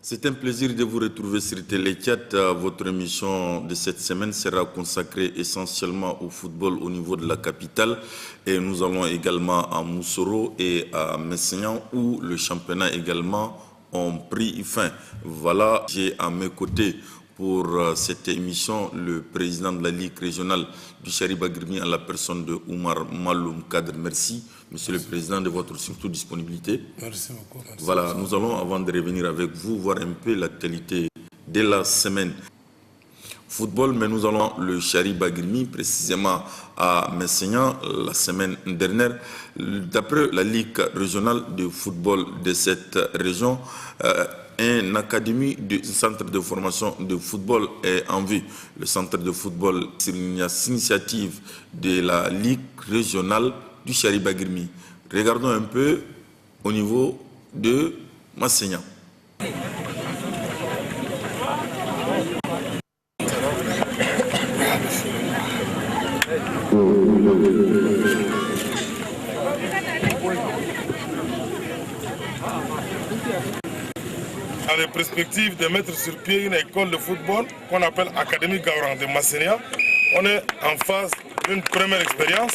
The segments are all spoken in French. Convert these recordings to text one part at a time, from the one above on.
C'est un plaisir de vous retrouver sur Télé 4. Votre émission de cette semaine sera consacrée essentiellement au football au niveau de la capitale. Et nous allons également à Moussoro et à Messignan où le championnat également ont pris fin. Voilà, j'ai à mes côtés pour cette émission le président de la Ligue régionale du Chariba-Grimi en la personne de Oumar Maloum Kadr. Merci, monsieur le président, de votre surtout disponibilité. Merci beaucoup. Merci. Voilà, nous allons, avant de revenir avec vous, voir un peu l'actualité de la semaine. Football, mais nous allons le Chariba-Grimi, précisément à Messignan, la semaine dernière. D'après la Ligue régionale de football de cette région, un académie de centre de formation de football est en vue. Le centre de football, c'est une initiative de la Ligue régionale du Chariba-Grimi. Regardons un peu au niveau de Messignan. Dans les perspectives de mettre sur pied une école de football qu'on appelle Académie Gaouran de Messignan, on est en phase d'une première expérience.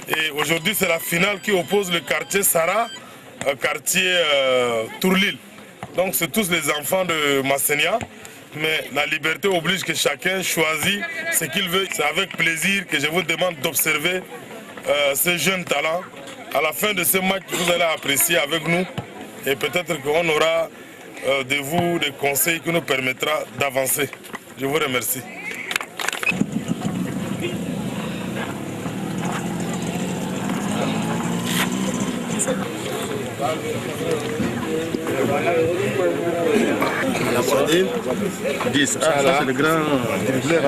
Et aujourd'hui, c'est la finale qui oppose le quartier Sarah au quartier Tourlil. Donc, c'est tous les enfants de Messignan. Mais la liberté oblige que chacun choisit ce qu'il veut. C'est avec plaisir que je vous demande d'observer ces jeunes talents. À la fin de ce match, vous allez apprécier avec nous. Et peut-être qu'on aura de vous des conseils qui nous permettra d'avancer. Je vous remercie. Ça, c'est le grand dribbleur.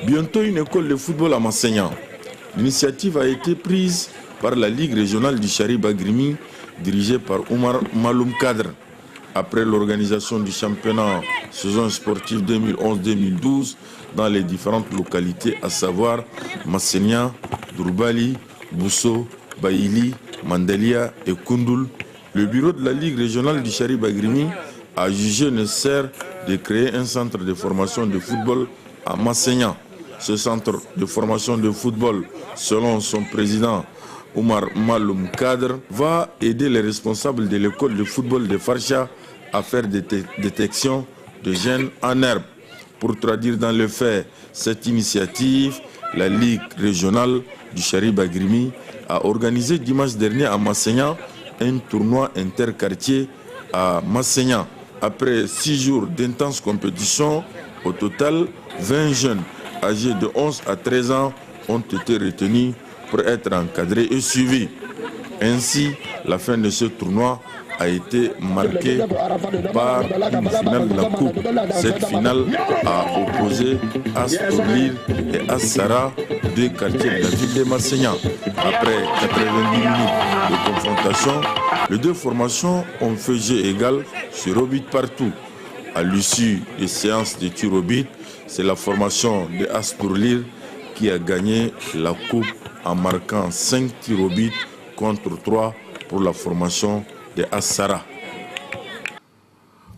Bientôt une école de football à Messignan. L'initiative a été prise par la Ligue régionale du Chariba-Grimi, dirigée par Oumar Maloum Kadr. Après l'organisation du championnat saison sportive 2011-2012 dans les différentes localités, à savoir Messignan, Dourbali, Bousso, Baïli, Mandalia et Koundoul, le bureau de la Ligue régionale du Chariba-Grimi a jugé nécessaire de créer un centre de formation de football à Messignan. Ce centre de formation de football, selon son président Oumar Maloum Kadr, va aider les responsables de l'école de football de Farcha à faire des détections de jeunes en herbe. Pour traduire dans le fait cette initiative, la Ligue régionale du Chariba-Grimi a organisé dimanche dernier à Messignan un tournoi interquartier à Messignan. Après 6 jours d'intense compétition, au total, 20 jeunes âgés de 11 à 13 ans ont été retenus pour être encadrés et suivis. Ainsi, la fin de ce tournoi a été marquée par une finale de la Coupe. Cette finale a opposé As-Tourlil et As-Sara, deux quartiers de la ville de Messignan. Après 90 minutes de confrontation, les deux formations ont fait jeu égal sur au but partout. À l'issue des séances de tir au but, c'est la formation de As-Tourlil qui a gagné la coupe en marquant 5 tirs au but contre 3 pour la formation de As-Sara.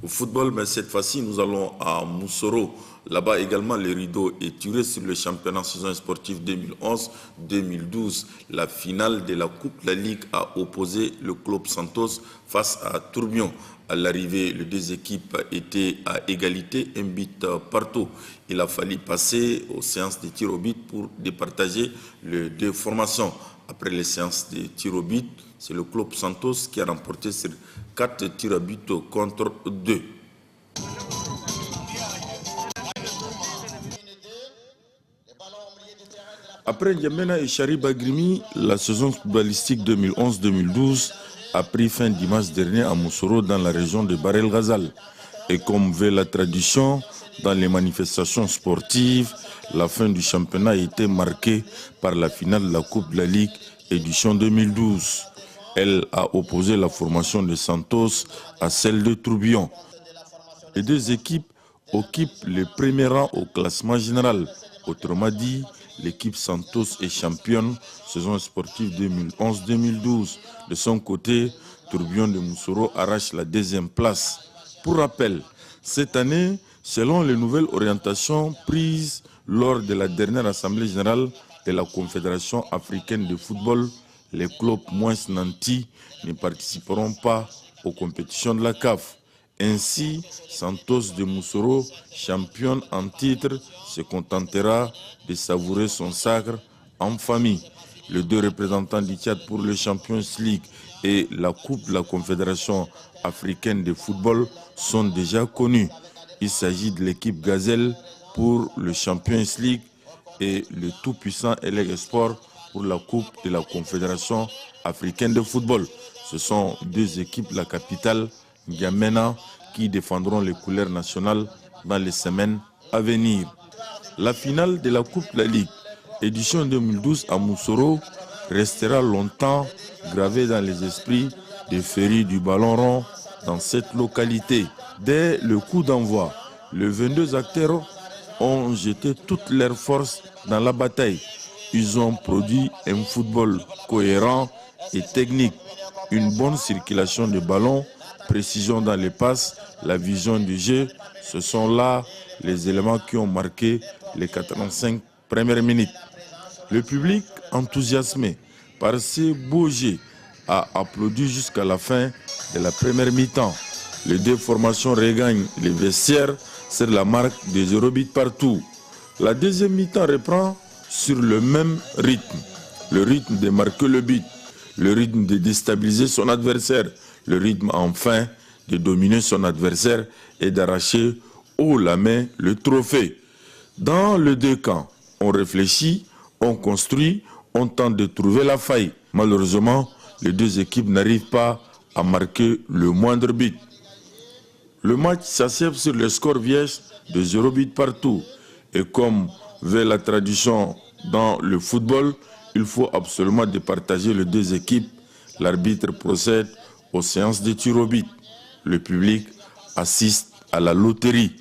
Au football, mais cette fois-ci, nous allons à Moussoro. Là-bas également, le rideau est tiré sur le championnat saison sportive 2011-2012. La finale de la Coupe de la Ligue a opposé le club Santos face à Tourbion. À l'arrivée, les deux équipes étaient à égalité, un but partout. Il a fallu passer aux séances de tir au but pour départager les deux formations. Après les séances de tir au but, c'est le club Santos qui a remporté sur 4 tirs à but contre 2. Après N'Djamena et Chariba-Grimi, la saison footballistique 2011-2012 a pris fin dimanche dernier à Moussoro dans la région de Bahr El Ghazal. Et comme veut la tradition, dans les manifestations sportives, la fin du championnat a été marquée par la finale de la Coupe de la Ligue édition 2012. Elle a opposé la formation de Santos à celle de Tourbillon. Les deux équipes occupe le premier rang au classement général. Autrement dit, l'équipe Santos est championne saison sportive 2011-2012. De son côté, Tourbillon de Moussoro arrache la deuxième place. Pour rappel, cette année, selon les nouvelles orientations prises lors de la dernière Assemblée générale de la Confédération africaine de football, les clubs moins nantis ne participeront pas aux compétitions de la CAF. Ainsi, Santos de Moussoro, championne en titre, se contentera de savourer son sacre en famille. Les deux représentants du Tchad pour le Champions League et la Coupe de la Confédération africaine de football sont déjà connus. Il s'agit de l'équipe Gazelle pour le Champions League et le tout-puissant LG Sport pour la Coupe de la Confédération africaine de football. Ce sont deux équipes de la capitale, N'Djamena, qui défendront les couleurs nationales dans les semaines à venir. La finale de la Coupe de la Ligue, édition 2012 à Moussoro, restera longtemps gravée dans les esprits des férus du ballon rond dans cette localité. Dès le coup d'envoi, les 22 acteurs ont jeté toutes leurs forces dans la bataille. Ils ont produit un football cohérent et technique, une bonne circulation de ballons, précision dans les passes, la vision du jeu. Ce sont là les éléments qui ont marqué les 85 premières minutes. Le public, enthousiasmé par ces beaux jeux, a applaudi jusqu'à la fin de la première mi-temps. Les deux formations regagnent les vestiaires sur la marque des 0 buts partout. La deuxième mi-temps reprend sur le même rythme. Le rythme de marquer le but, le rythme de déstabiliser son adversaire, le rythme enfin de dominer son adversaire et d'arracher haut la main le trophée. Dans les deux camps, on réfléchit, on construit, on tente de trouver la faille. Malheureusement, les deux équipes n'arrivent pas à marquer le moindre but. Le match s'achève sur le score vierge de 0 but partout. Et comme veut la tradition dans le football, il faut absolument départager les deux équipes. L'arbitre procède aux séances de tir au but. Le public assiste à la loterie.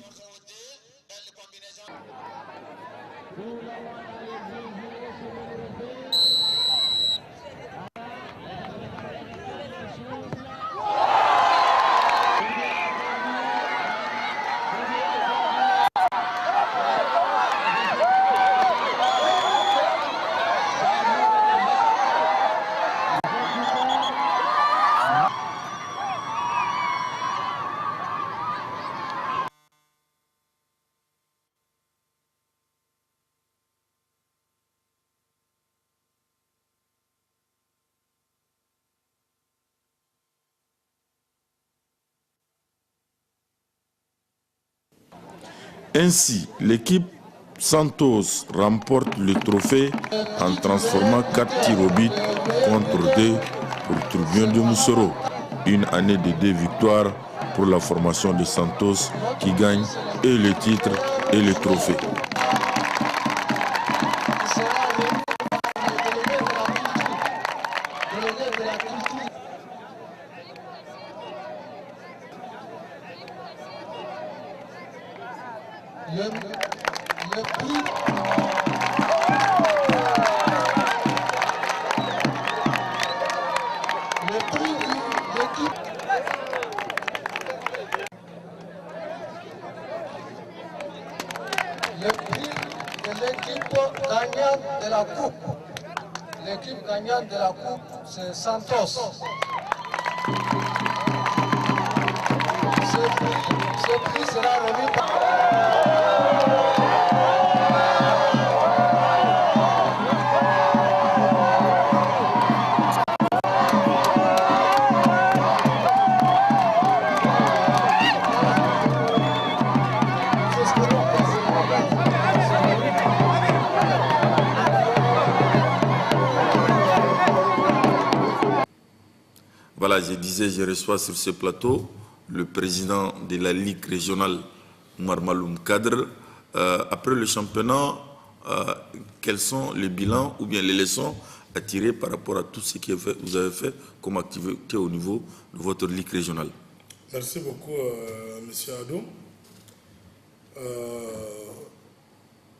Ainsi, l'équipe Santos remporte le trophée en transformant 4 tirs au but contre 2 pour Tourbillon de Moussoro. Une année de 2 victoires pour la formation de Santos qui gagne et le titre et le trophée. Le prix de l'équipe gagnante de la Coupe. L'équipe gagnante de la Coupe, c'est Santos. Ce prix sera remis par... Voilà, je disais, je reçois sur ce plateau le président de la Ligue régionale, Oumar Maloum Kadr. Après le championnat, quels sont les bilans ou bien les leçons à tirer par rapport à tout ce que vous avez fait comme activité au niveau de votre Ligue régionale? Merci beaucoup, M. Adou.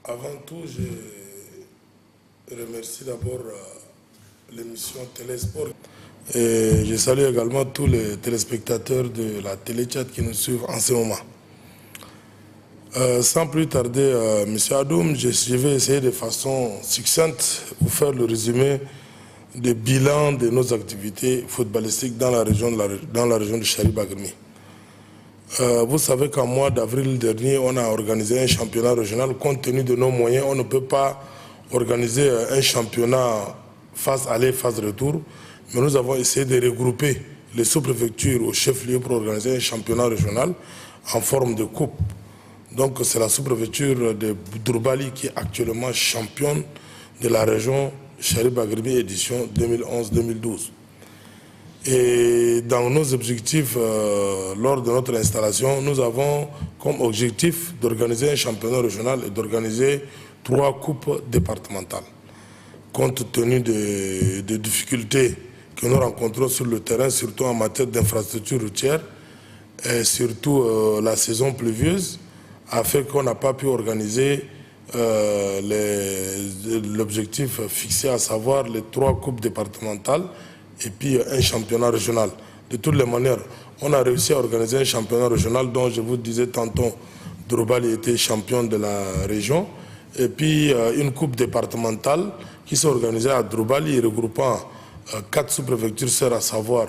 Avant tout, je remercie d'abord l'émission Télésport. Et je salue également tous les téléspectateurs de la Téléchat qui nous suivent en ce moment. Sans plus tarder, M. Adoum, je vais essayer de façon succincte de vous faire le résumé des bilans de nos activités footballistiques dans la région de Chari-Bagrimi. Vous savez qu'en mois d'avril dernier, on a organisé un championnat régional. Compte tenu de nos moyens, on ne peut pas organiser un championnat phase aller, phase retour. Mais nous avons essayé de regrouper les sous-préfectures au chef-lieu pour organiser un championnat régional en forme de coupe. Donc c'est la sous-préfecture de Drourbali qui est actuellement championne de la région Chari-Bagrimi édition 2011-2012. Et dans nos objectifs, lors de notre installation, nous avons comme objectif d'organiser un championnat régional et d'organiser 3 coupes départementales. Compte tenu des difficultés que nous rencontrons sur le terrain, surtout en matière d'infrastructures routières, et surtout la saison pluvieuse, a fait qu'on n'a pas pu organiser l'objectif fixé, à savoir les 3 coupes départementales et puis un championnat régional. De toutes les manières, on a réussi à organiser un championnat régional dont je vous disais tantôt, Drourbali était champion de la région, et puis une coupe départementale qui s'est organisée à Drourbali, regroupant 4 sous-préfectures sœurs, à savoir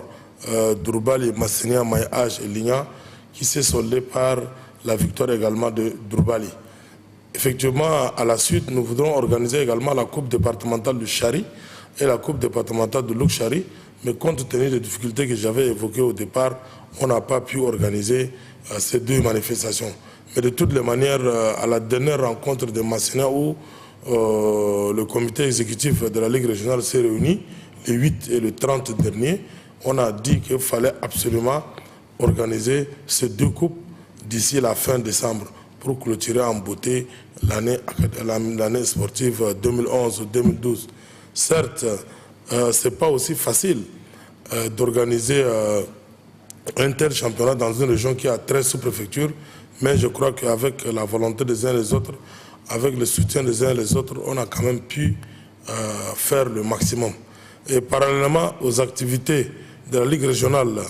Drourbali, Massenia, Maïage et Ligna, qui s'est soldée par la victoire également de Drourbali. Effectivement, à la suite, nous voudrons organiser également la coupe départementale du Chari et la coupe départementale de Louk-Chari, mais compte tenu des difficultés que j'avais évoquées au départ, on n'a pas pu organiser ces 2 manifestations. Mais de toutes les manières, à la dernière rencontre de Massena où le comité exécutif de la Ligue régionale s'est réuni, le 8 et le 30 dernier, on a dit qu'il fallait absolument organiser ces 2 coupes d'ici la fin décembre pour clôturer en beauté l'année sportive 2011-2012. Certes, ce n'est pas aussi facile d'organiser un tel championnat dans une région qui a 13 sous-préfectures, mais je crois qu'avec la volonté des uns et des autres, avec le soutien des uns et des autres, on a quand même pu faire le maximum. Et parallèlement aux activités de la Ligue régionale,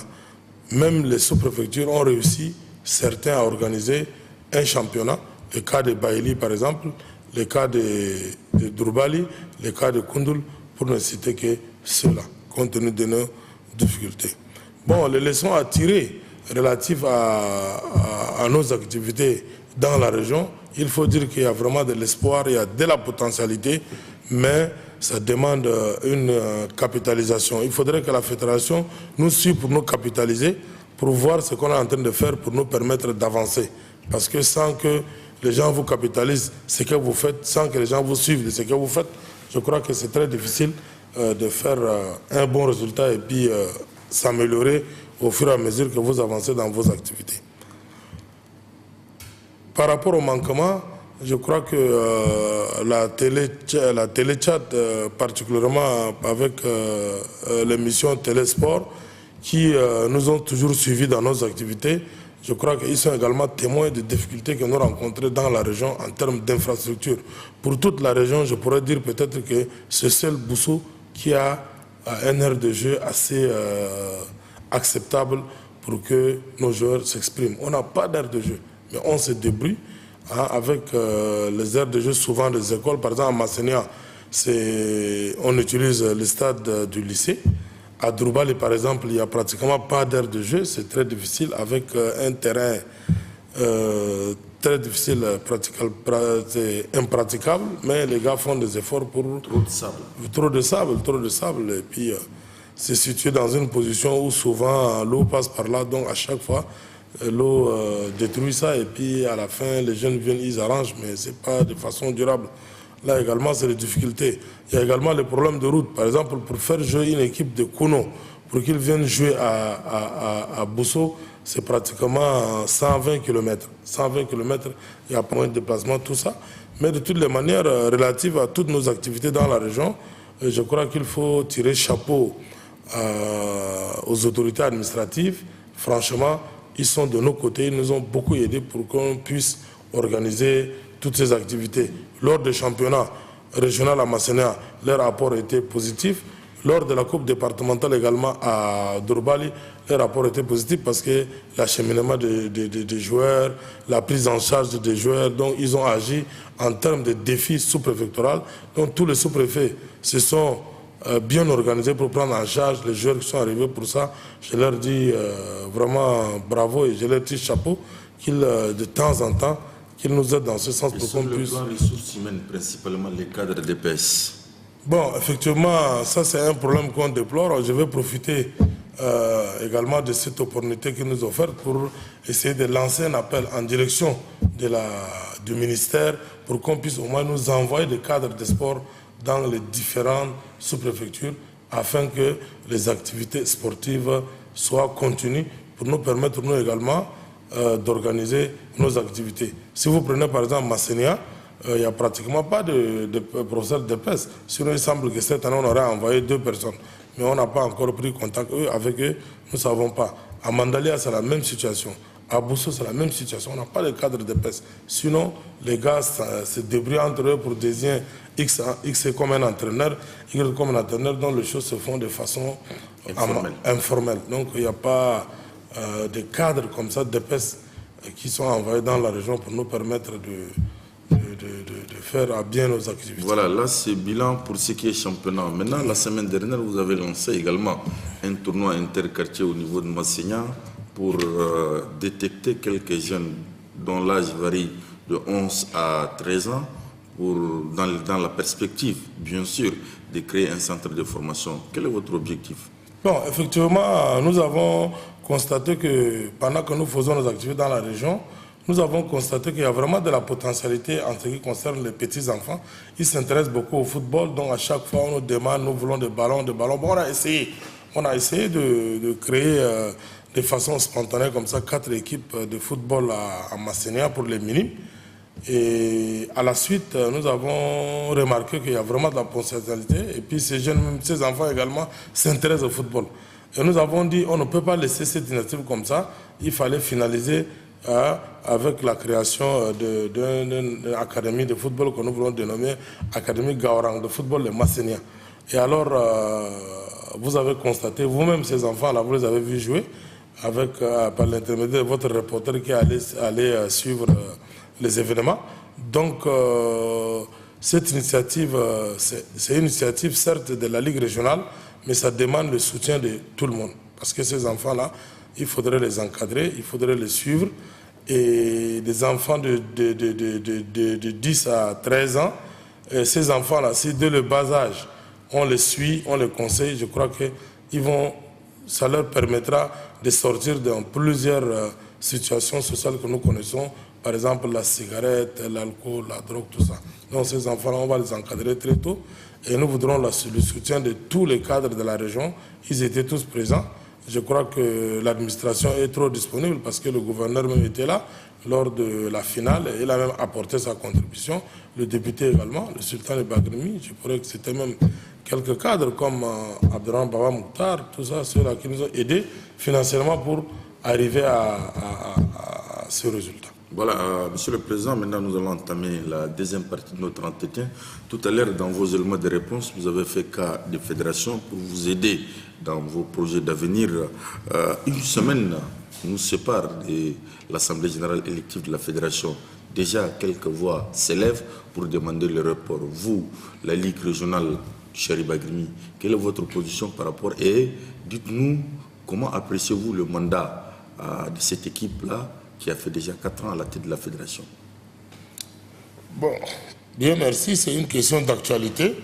même les sous-préfectures ont réussi, certains, à organiser un championnat. Le cas de Baïli, par exemple, le cas de Drourbali, le cas de Koundoul, pour ne citer que ceux-là, compte tenu de nos difficultés. Bon, les leçons à tirer relatives à nos activités dans la région, il faut dire qu'il y a vraiment de l'espoir, il y a de la potentialité, mais ça demande une capitalisation. Il faudrait que la fédération nous suive pour nous capitaliser, pour voir ce qu'on est en train de faire pour nous permettre d'avancer. Parce que sans que les gens vous capitalisent ce que vous faites, sans que les gens vous suivent de ce que vous faites, je crois que c'est très difficile de faire un bon résultat et puis s'améliorer au fur et à mesure que vous avancez dans vos activités. Par rapport au manquement, je crois que la téléchat, particulièrement avec l'émission Télésport, qui nous ont toujours suivis dans nos activités, je crois qu'ils sont également témoins des difficultés que nous rencontrons dans la région en termes d'infrastructure. Pour toute la région, je pourrais dire peut-être que c'est seul Boussou qui a un aire de jeu assez acceptable pour que nos joueurs s'expriment. On n'a pas d'aire de jeu, mais on se débrouille avec les aires de jeu, souvent des écoles. Par exemple, à Massenia, on utilise le stade du lycée. À Drourbali, par exemple, il n'y a pratiquement pas d'aire de jeu. C'est très difficile avec un terrain très difficile, impraticable. Mais les gars font des efforts pour... Trop de sable. Et puis, c'est situé dans une position où souvent l'eau passe par là. Donc, à chaque fois, l'eau détruit ça. Et puis, à la fin, les jeunes viennent, ils arrangent. Mais ce n'est pas de façon durable. Là également, c'est les difficultés. Il y a également les problèmes de route. Par exemple, pour faire jouer une équipe de Kouno, pour qu'ils viennent jouer à Bousso, c'est pratiquement 120 km. 120 km, il y a pas moins de déplacement, tout ça. Mais de toutes les manières, relatives à toutes nos activités dans la région, je crois qu'il faut tirer chapeau aux autorités administratives. Franchement, ils sont de nos côtés, ils nous ont beaucoup aidés pour qu'on puisse organiser toutes ces activités. Lors des championnats régionaux à Masséna, leur rapport était positif. Lors de la Coupe départementale également à Dorbali, le rapport était positif parce que l'acheminement des joueurs, la prise en charge des joueurs, donc ils ont agi en termes de défis sous-préfectoraux. Donc tous les sous-préfets se sont bien organisés pour prendre en charge les joueurs qui sont arrivés pour ça. Je leur dis vraiment bravo et je leur dis chapeau qu'ils de temps en temps qu'ils nous aident dans ce sens pour qu'on puisse... Sur le plan ressources humaines, principalement les cadres d'EPS. Bon, effectivement, ça c'est un problème qu'on déplore. Je vais profiter également de cette opportunité qui nous est offerte pour essayer de lancer un appel en direction du ministère pour qu'on puisse au moins nous envoyer des cadres de sport dans les différentes sous-préfectures afin que les activités sportives soient continues pour nous permettre nous également d'organiser nos activités. Si vous prenez par exemple Massénia, il n'y a pratiquement pas de professeurs d'EPS. Sinon, il semble que cette année, on aurait envoyé 2 personnes. Mais on n'a pas encore pris contact avec eux, nous ne savons pas. À Mandalia, c'est la même situation. À Bousso, c'est la même situation. On n'a pas de cadre d'EPS. Sinon, les gars se débrouillent entre eux pour désigner X comme un entraîneur, Y comme un entraîneur, dont les choses se font de façon informelle. Donc, il n'y a pas de cadres comme ça d'EPS qui sont envoyés dans la région pour nous permettre de faire à bien nos activités. Voilà, là c'est bilan pour ce qui est championnat. Maintenant, la semaine dernière, vous avez lancé également un tournoi interquartier au niveau de Masséna pour détecter quelques jeunes dont l'âge varie de 11 à 13 ans dans la perspective, bien sûr, de créer un centre de formation. Quel est votre objectif? Bon, effectivement, nous avons constaté que pendant que nous faisons nos activités dans la région, nous avons constaté qu'il y a vraiment de la potentialité en ce qui concerne les petits-enfants. Ils s'intéressent beaucoup au football, donc à chaque fois on nous demande, nous voulons des ballons. Bon, on a essayé de créer de façon spontanée comme ça 4 équipes de football à Masséna pour les minimes. Et à la suite, nous avons remarqué qu'il y a vraiment de la potentialité. Et puis ces jeunes, ces enfants également s'intéressent au football. Et nous avons dit, on ne peut pas laisser cette initiative comme ça. Il fallait finaliser avec la création d'une académie de football que nous voulons dénommer Académie Gaorang de football de Masséna. Et alors, vous avez constaté, vous-même ces enfants-là, vous les avez vus jouer par l'intermédiaire de votre reporter qui allait suivre les événements. Donc, cette initiative, c'est une initiative certes de la Ligue régionale, mais ça demande le soutien de tout le monde. Parce que ces enfants-là, il faudrait les encadrer, il faudrait les suivre. Et des enfants de 10 à 13 ans, ces enfants-là, si dès le bas âge, on les suit, on les conseille, je crois que ça leur permettra de sortir dans plusieurs situations sociales que nous connaissons, par exemple la cigarette, l'alcool, la drogue, tout ça. Donc ces enfants-là, on va les encadrer très tôt et nous voudrons le soutien de tous les cadres de la région. Ils étaient tous présents. Je crois que l'administration est trop disponible parce que le gouverneur même était là lors de la finale et il a même apporté sa contribution. Le député également, le sultan de Bagrimi, je pourrais que c'était même quelques cadres comme Abdelrahman Baba Mouktar, tout ça, ceux-là qui nous ont aidés financièrement pour arriver à ce résultat. Voilà, Monsieur le Président, maintenant nous allons entamer la deuxième partie de notre entretien. Tout à l'heure, dans vos éléments de réponse, vous avez fait cas des fédérations pour vous aider dans vos projets d'avenir. Une semaine nous sépare de l'Assemblée générale élective de la Fédération. Déjà, quelques voix s'élèvent pour demander le report. Vous, la Ligue régionale Chari Bagrimi, quelle est votre position par rapport? Et dites-nous, comment appréciez-vous le mandat de cette équipe-là qui a fait déjà 4 ans à la tête de la fédération? Bon, bien merci, c'est une question d'actualité.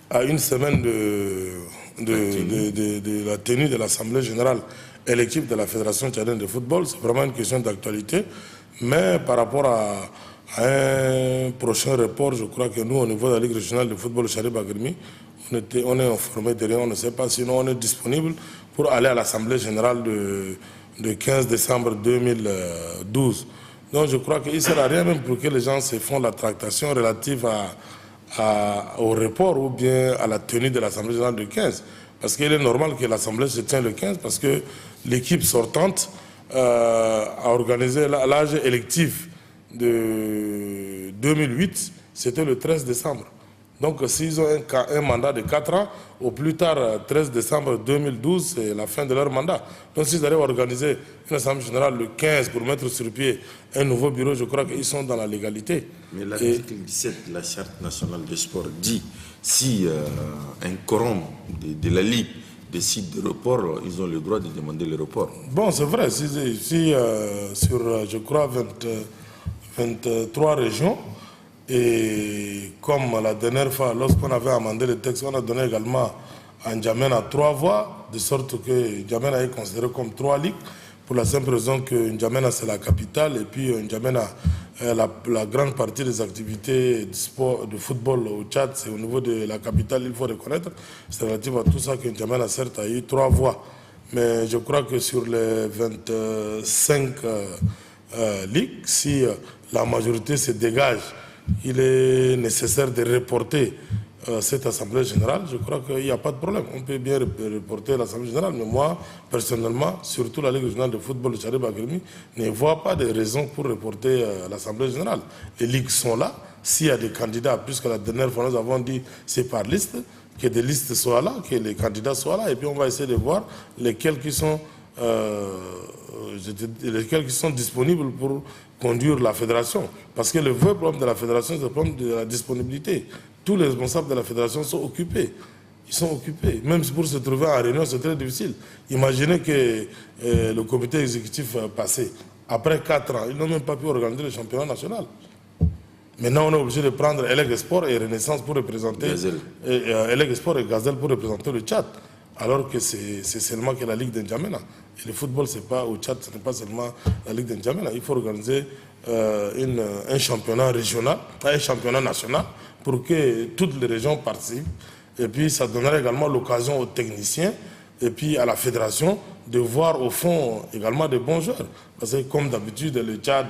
À une semaine de la tenue de l'Assemblée générale élective de la Fédération tchadienne de football, c'est vraiment une question d'actualité. Mais par rapport à un prochain report, je crois que nous, au niveau de la Ligue régionale de football Chari Bagrimi, on est informé de rien, on ne sait pas, sinon on est disponible pour aller à l'Assemblée générale de 15 décembre 2012. Donc je crois qu'il ne sert à rien même pour que les gens se font la tractation relative au report ou bien à la tenue de l'Assemblée générale de 15. Parce qu'il est normal que l'Assemblée se tienne le 15 parce que l'équipe sortante a organisé l'âge électif de 2008, c'était le 13 décembre. Donc s'ils ont un mandat de 4 ans, au plus tard, 13 décembre 2012, c'est la fin de leur mandat. Donc s'ils arrivent à organiser une assemblée générale le 15 pour mettre sur pied un nouveau bureau, je crois qu'ils sont dans la légalité. Mais l'article 17 de la Charte nationale des sports dit si un quorum de la Ligue décide de report, ils ont le droit de demander le report. Bon, c'est vrai. Si sur, je crois, 23 régions, et comme la dernière fois, lorsqu'on avait amendé le texte, on a donné également à N'Djamena 3 voix, de sorte que N'Djamena est considéré comme 3 ligues, pour la simple raison que N'Djamena c'est la capitale, et puis N'Djamena, la grande partie des activités de sport, de football au Tchad, c'est au niveau de la capitale, il faut reconnaître. C'est relatif à tout ça que N'Djamena, certes, a eu 3 voix. Mais je crois que sur les 25 ligues, si la majorité se dégage, il est nécessaire de reporter cette Assemblée générale. Je crois qu'il n'y a pas de problème. On peut bien reporter l'Assemblée générale. Mais moi, personnellement, surtout la Ligue régionale de football de Chari-Bagrimi, ne vois pas de raison pour reporter l'Assemblée générale. Les ligues sont là. S'il y a des candidats, puisque la dernière fois nous avons dit c'est par liste, que des listes soient là, que les candidats soient là, et puis on va essayer de voir lesquels qui sont disponibles pour conduire la fédération. Parce que le vrai problème de la fédération, c'est le problème de la disponibilité. Tous les responsables de la fédération sont occupés. Ils sont occupés. Même pour se trouver en réunion, c'est très difficile. Imaginez que le comité exécutif passé, après 4 ans, ils n'ont même pas pu organiser le championnat national. Maintenant, on est obligé de prendre Elec Sport et Renaissance pour représenter... Elec Sport et Gazelle pour représenter le Tchad. Alors que c'est seulement que la Ligue de N'Djamena. Et le football, c'est pas au Tchad, ce n'est pas seulement la Ligue de N'Djamena. Il faut organiser un championnat régional, un championnat national, pour que toutes les régions participent. Et puis, ça donnerait également l'occasion aux techniciens et puis à la fédération de voir au fond également des bons joueurs. Parce que comme d'habitude, le Tchad,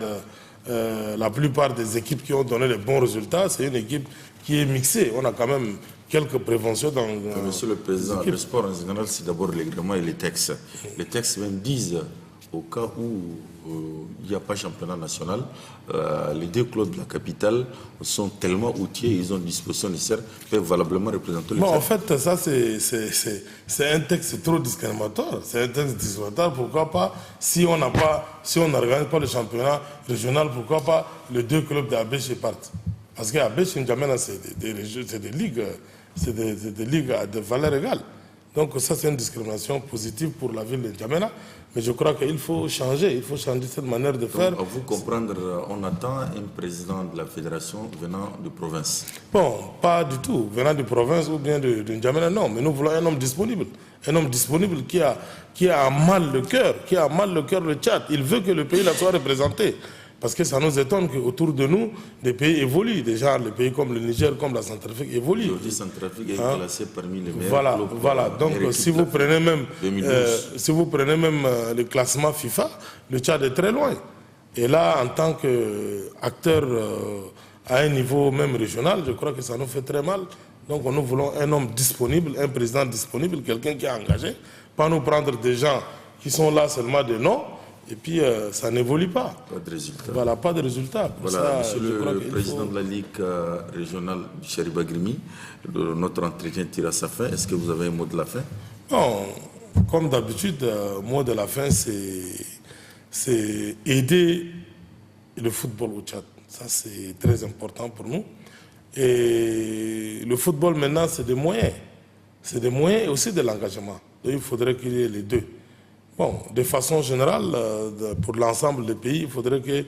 la plupart des équipes qui ont donné les bons résultats, c'est une équipe qui est mixée. On a quand même quelques préventions dans... Monsieur le Président, le sport en général, c'est d'abord le règlement et les textes. Les textes même disent, au cas où il n'y a pas championnat national, les 2 clubs de la capitale sont tellement outillés, ils ont une disposition nécessaire, peuvent valablement représenter le Bon, Tchad. en fait, ça, c'est un texte trop discriminatoire. C'est un texte discriminatoire. Pourquoi pas, si on n'organise pas le championnat régional, pourquoi pas les 2 clubs d'Abéché partent? Parce qu'Abéché et N'Djamena, c'est des ligues. C'est des ligues de valeur égale. Donc ça, c'est une discrimination positive pour la ville de N'Djamena. Mais je crois qu'il faut changer cette manière de faire. Donc, à vous comprendre, on attend un président de la fédération venant de province. Bon, pas du tout. Venant de province ou bien de N'Djamena, non. Mais nous voulons un homme disponible. Un homme disponible qui a mal le cœur, le Tchad. Il veut que le pays là soit représenté. Parce que ça nous étonne qu'autour de nous, des pays évoluent. Déjà, les pays comme le Niger, comme la Centrafrique évoluent. Aujourd'hui, Centrafrique est classé parmi les meilleurs clubs. Voilà. Donc, si vous prenez même le classement FIFA, le Tchad est très loin. Et là, en tant qu'acteur à un niveau même régional, je crois que ça nous fait très mal. Donc, nous voulons un homme disponible, un président disponible, quelqu'un qui est engagé. Pas nous prendre des gens qui sont là seulement de nom. Et puis, ça n'évolue pas. Pas de résultat. Voilà, pas de résultat. Voilà, monsieur le président de la Ligue régionale du Chari-Bagrimi, notre entretien tire à sa fin. Est-ce que vous avez un mot de la fin? Non, comme d'habitude, le mot de la fin, c'est aider le football au Tchad. Ça, c'est très important pour nous. Et le football, maintenant, c'est des moyens. C'est des moyens et aussi de l'engagement. Donc, il faudrait qu'il y ait les deux. Bon, de façon générale, pour l'ensemble des pays, il faudrait que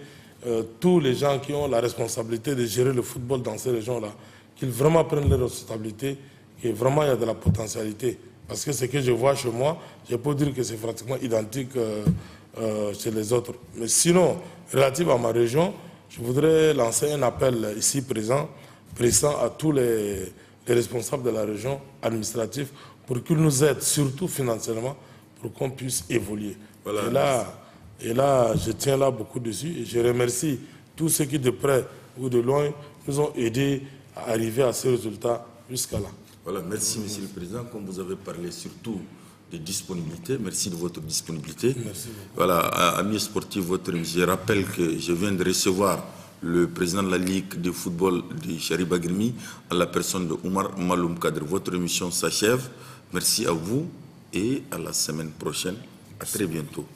tous les gens qui ont la responsabilité de gérer le football dans ces régions-là, qu'ils vraiment prennent leurs responsabilités, et vraiment il y a de la potentialité. Parce que ce que je vois chez moi, je peux dire que c'est pratiquement identique chez les autres. Mais sinon, relatif à ma région, je voudrais lancer un appel ici présent à tous les responsables de la région administrative pour qu'ils nous aident, surtout financièrement, pour qu'on puisse évoluer. Voilà. Et là, je tiens là beaucoup dessus. Et je remercie tous ceux qui, de près ou de loin, nous ont aidés à arriver à ces résultats jusqu'à là. Voilà, merci Monsieur le Président. Comme vous avez parlé surtout de disponibilité, merci de votre disponibilité. Merci beaucoup. Voilà, amis sportifs, je rappelle que je viens de recevoir le président de la Ligue de football de Chari Bagrimi, à la personne de Oumar Maloum Kadr. Votre émission s'achève. Merci à vous et à la semaine prochaine. À très bientôt.